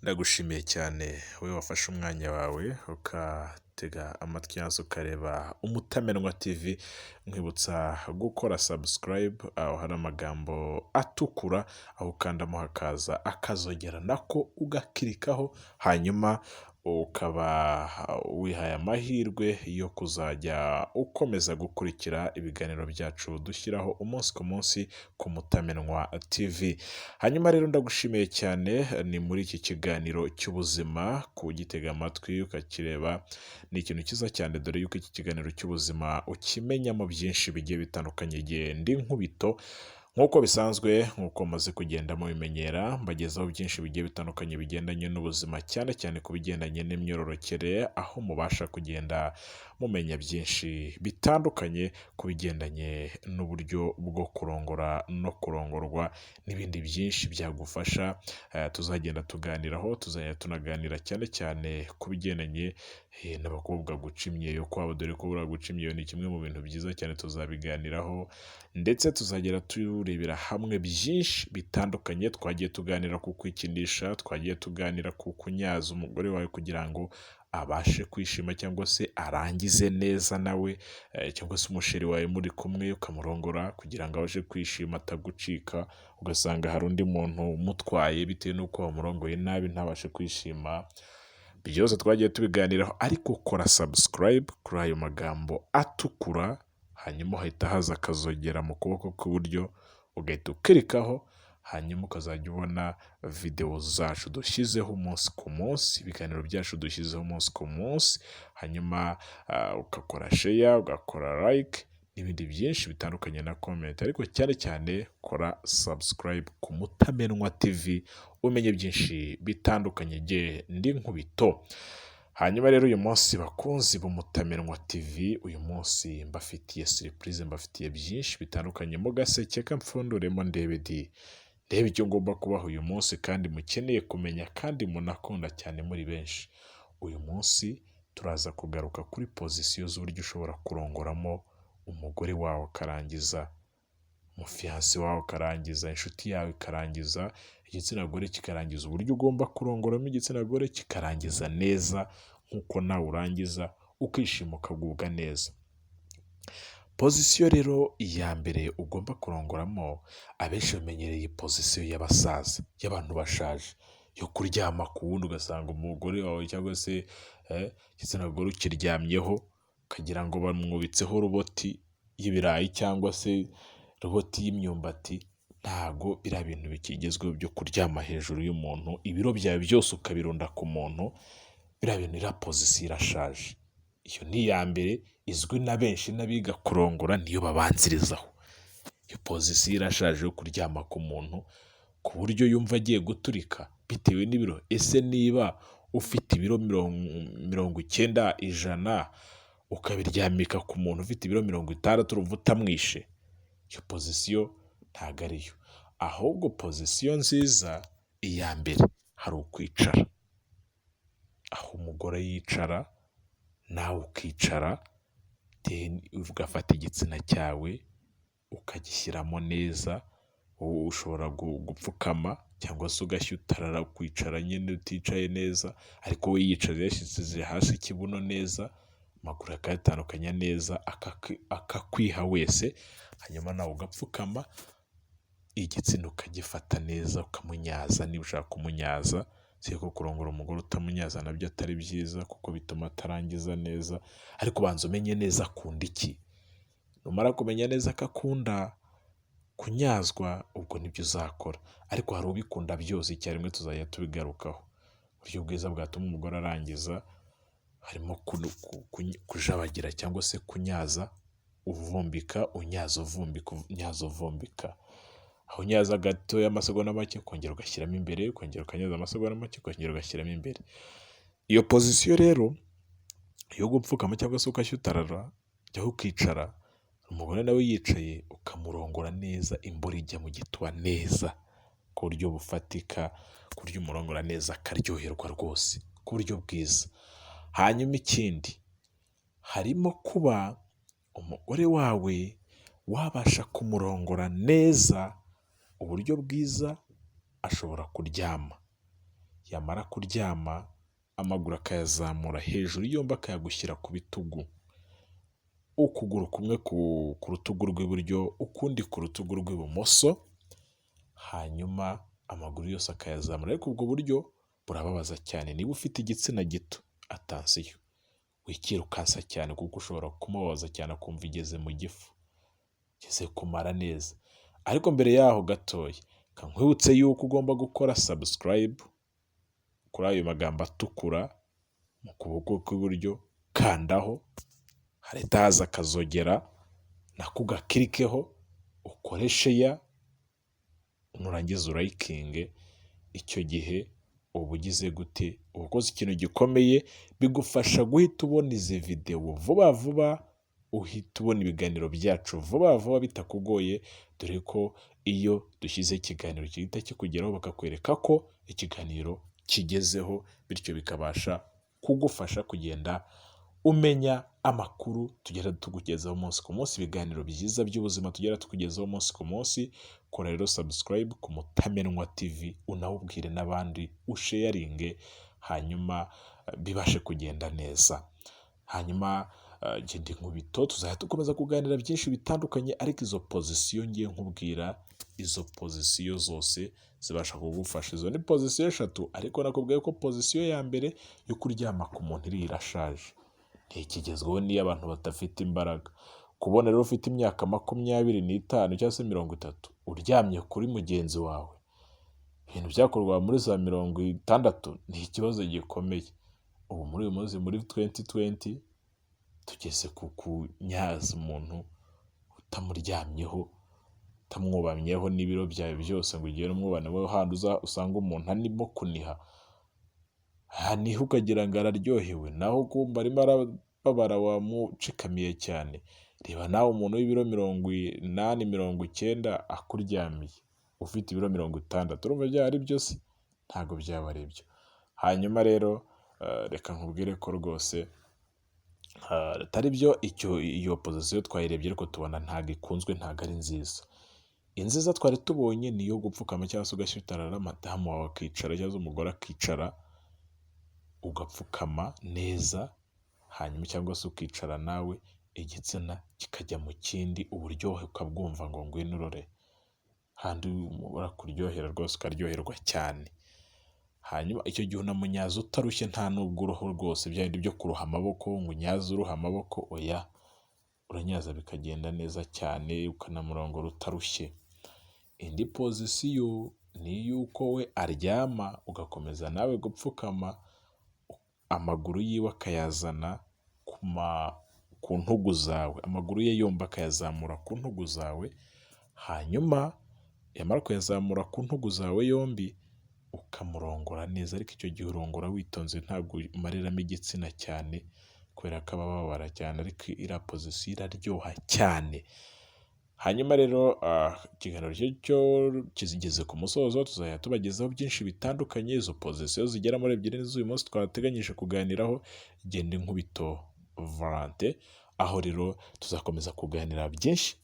Ndagushimiye cyane wowe wafashe umwanya wawe ugatega amatwi yazo ukareba Umutamenwa TV, nkwibutsa gukora subscribe aho hari amagambo atukura, aho ukandamo hakaza akazogera nako ugakirikaho, hanyuma ukaba wihaye amahirwe yo kuzajya ukomeza gukurikira ibiganiro byacu dushyiraho umunsi ku munsi ku Mutamenwa TV. Hanyuma rero ndagushimiye cyane, ni muri iki kiganiro cy'ubuzima, kugitega amatwi ukakireba ni ikintu cyiza cyane, dore yuko iki kiganiro cy'ubuzima ukimenyamo byinshi bigiye bitandukanye. Igihe ndi nkubito nk'uko bisanzwe, nk'uko maze kugenda mubimenyera, mbagezaho byinshi bigiye bitandukanye bigendanye n'ubuzima, cyane cyane ku bigendanye n'imyororokere, aho mubasha kugenda mumenya byinshi bitandukanye ku bigendanye n'uburyo bwo kurongora no kurongorwa n'ibindi byinshi byagufasha. Tuzagenda tuganiraho, tuzajya tunaganira cyane cyane ku bigendanye n'abakobwa guca imyeyo kwabo, dore ko buriya guca imyeyo ni kimwe mu bintu byiza cyane, tuzabiganiraho ndetse tuzagera turebera hamwe byinshi bitandukanye. Twagiye tuganira ku kwikinisha, twagiye tuganira ku kunyaza umugore wawe kugira ngo abashe kwishima cyangwa se arangize neza nawe, cyangwa se umusheri wawe muri kumwe ukamurongora kugira ngo abashe kwishima atagucika, ugasanga hari undi muntu umutwaye bitewe n'uko wamurongoye nabi ntabashe kwishima. Byose twagiye tubiganiraho, ariko kora subscribe kuri ayo magambo atukura, hanyuma uhita haza akazogera mu kuboko kw'iburyo ugahita ukirikaho, hanyuma ukazajya ubona videwo zacu dushyizeho umunsi ku munsi, ibiganiro byacu dushyizeho umunsi ku munsi, hanyuma ugakora share, ugakora like n'ibindi byinshi bitandukanye na comment, ariko cyane cyane kora subscribe ku Mutamenwa TV umenye byinshi bitandukanye. Jye ndi nkubito. Hanyuma rero uyu munsi bakunzi b'Umutamenwa TV, uyu munsi mbafitiye surprise, mbafitiye byinshi bitandukanye mu gaseke kamfunduremo ndebe icyo ngomba kubaha uyu munsi, kandi mukeneye kumenya kandi munakunda cyane muri benshi. Uyu munsi turaza kugaruka kuri pozisiyo z'uburyo ushobora kurongoramo umugore wawe akarangiza, umufiyanse wawe akarangiza, inshuti yawe ikarangiza, igitsina gore kikarangiza, uburyo ugomba kurongoramo igitsina gore kikarangiza neza nk'uko nawe urangiza ukishima ukagubwa neza. Pozisiyo rero iya mbere ugomba kurongoramo, abenshi bamenyereye pozisiyo y'abasaza, y'abantu bashaje, yo kuryama ku wundi, ugasanga umugore wawe cyangwa se igitsina gore ukiryamyeho ukagira ngo bamwubitseho roboti y'ibirayi cyangwa se roboti y'imyumbati. Ntago biriya bintu bikigezweho byo kuryama hejuru y'umuntu, ibiro byawe byose ukabirunda ku muntu, biriya bintu, iriya pozisiyo irashaje. Iyo ni iya mbere izwi na benshi, n'abiga kurongora niyo babanzirizaho. Iyo pozisiyo irashaje yo kuryama ku muntu ku buryo yumva agiye guturika bitewe n'ibiro. Ese niba ufite ibiro 90, 100, ukabiryamika ku muntu ufite ibiro 60, urumva utamwishe? Iyo pozisiyo ntago ariyo. Ahubwo pozisiyo nziza iya mbere hari ukwicara, aho umugore yicara nawe ukicara, ugafata igitsina cyawe ukagishyiramo neza. Ushobora gupfukama cyangwa se ugashyutarara, kwicara nyine uticaye neza, ariko we yicaye yashyize hasi ikibuno neza, amaguru akayatandukanya neza, akakwiha wese, hanyuma nawe ugapfukama, igitsina ukagifata neza ukamunyaza. Niba ushaka kumunyaza, si ko kurongora umugore utamunyaza nabyo atari byiza, kuko bituma atarangiza neza, ariko banza umenye neza akunda iki. Numara kumenya neza ko akunda kunyazwa, ubwo nibyo uzakora. Ariko hari ubikunda byose icyarimwe, tuzajya tubigarukaho. Uburyo bwiza bwatuma umugore arangiza harimo kujabagira cyangwa se kunyaza uvumbika, unyaza uvumbika, unyaza uvumbika. Aho unyaza gatoya amasegonda make, ukongera ugashyiramo imbere, ukongera ukanyaza amasegonda make, ukongera ugashyiramo imbere. Iyo pozisiyo rero yo gupfukama cyangwa se ugashyutarara, jyaho ukicara, umugore nawe yicaye, ukamurongora neza, imboro ijya mu gituba neza ku buryo bufatika, ku buryo umurongora neza akaryoherwa rwose ku buryo bwiza. Hanyuma ikindi, harimo kuba umugore wawe wabasha kumurongora neza uburyo bwiza, ashobora kuryama yamara kuryama amaguru akayazamura hejuru yombi akayagushyira ku bitugu, ukuguru kumwe ku rutugu rw'iburyo ukundi ku rutugu rw'ibumoso, hanyuma amaguru yose akayazamura, ariko ubwo buryo burababaza cyane. Niba ufite igitsina gito, atansiyo, wikirukansa cyane kuko ushobora kumubabaza cyane akumva igeze mu gifu, igeze kumara neza. Ariko mbere yaho gatoya, nkwibutse yuko ugomba gukora subscribe kuri ayo magambo atukura mu kuboko kw'iburyo, kandaho, harahita haza akazogera nako ugakirikeho, ukore sheya, nurangiza urayikinge. Icyo gihe uba ugize gute? Uba ukoze ikintu gikomeye, bigufasha guhita ubona izi videwo vuba vuba, uhita ubona ibiganiro byacu vuba vuba bitakugoye, dore ko iyo dushyize ikiganiro gihita kikugeraho bakakwereka ko ikiganiro kigezeho, bityo bikabasha kugufasha kugenda umenya amakuru tugenda tukugezaho umunsi ku munsi, ibiganiro byiza by'ubuzima tugenda tukugezaho umunsi ku munsi. Kora rero subscribe ku Mutamenwa TV, unawubwire n'abandi, usheyaringe, hanyuma bibashe kugenda neza. Hanyuma genda inkubito, tuzajya dukomeza kuganira byinshi bitandukanye, ariko izo pozisiyo ngiye nkubwira, izo pozisiyo zose zibasha kugufasha. Izo ni pozisiyo 3, ariko nakubwiye ko pozisiyo ya mbere yo kuryama ku muntu iriya irashaje, ntikigezweho n'iyo abantu badafite imbaraga. Kubona rero ufite imyaka 25 cyangwa se 30 uryamye kuri mugenzi wawe, ibintu byakorwa muri za 60, ni ikibazo gikomeye. Ubu muri uyu munsi muri 2020 tugeze ku kunyaza umuntu utamuryamyeho, utamwubamyeho n'ibiro byawe byose ngo ugere umwubaneho, handi usanga umuntu arimo kuniha, haniha ukagira ngo araryohewe, naho kumva arimo arababara wamucikamiye cyane. Reba nawe umuntu w'ibiro 80, 90 akuryamiye, ufite ibiro 60, urumva byaba ari byo se? Ntabwo byaba ari byo. Hanyuma rero reka nkubwire ko rwose atari byo, iyo pozisiyo twayirebye ariko tubona ntabwo ikunzwe, ntabwo ari nziza. Inziza twari tubonye ni iyo gupfukama cyangwa se ugashitarara, madamu wawe akicara cyangwa se umugore akicara, ugapfukama neza, hanyuma cyangwa se ukicara nawe, igitsina kikajya mu kindi, uburyohe ukabwumva ngo ngwino urore, handi barakuryohera rwose ukaryoherwa cyane. Hanyuma icyo gihe unamunyaza utarushye, nta nubwo uruhu rwose bya bindi byo kuruha amaboko, ngo unyaze uruha amaboko, oya, uranyaza bikagenda neza cyane, ukanamurongora utarushye. Indi pozisiyo ni yuko we aryama, ugakomeza nawe gupfukama, amaguru yiwe akayazana ku ntugu zawe, amaguru ye yombi akayazamura ku ntugu zawe, hanyuma yamara kuyazamura ku ntugu zawe yombi, ukamurongora neza. Ariko icyo gihe urongora witonze, ntabwo umariramo igitsina cyane, kubera ko aba ababara cyane, ariko iriya pozisiyo iraryoha cyane. Hanyuma rero ikiganiro cyo kizigeze ku musozo, tuzajya tubagezaho byinshi bitandukanye. Izo pozisiyo zigera muri 2 z'uyu munsi twateganyije kuganiraho, genda inkubito Valentin, aho rero tuzakomeza kuganira byinshi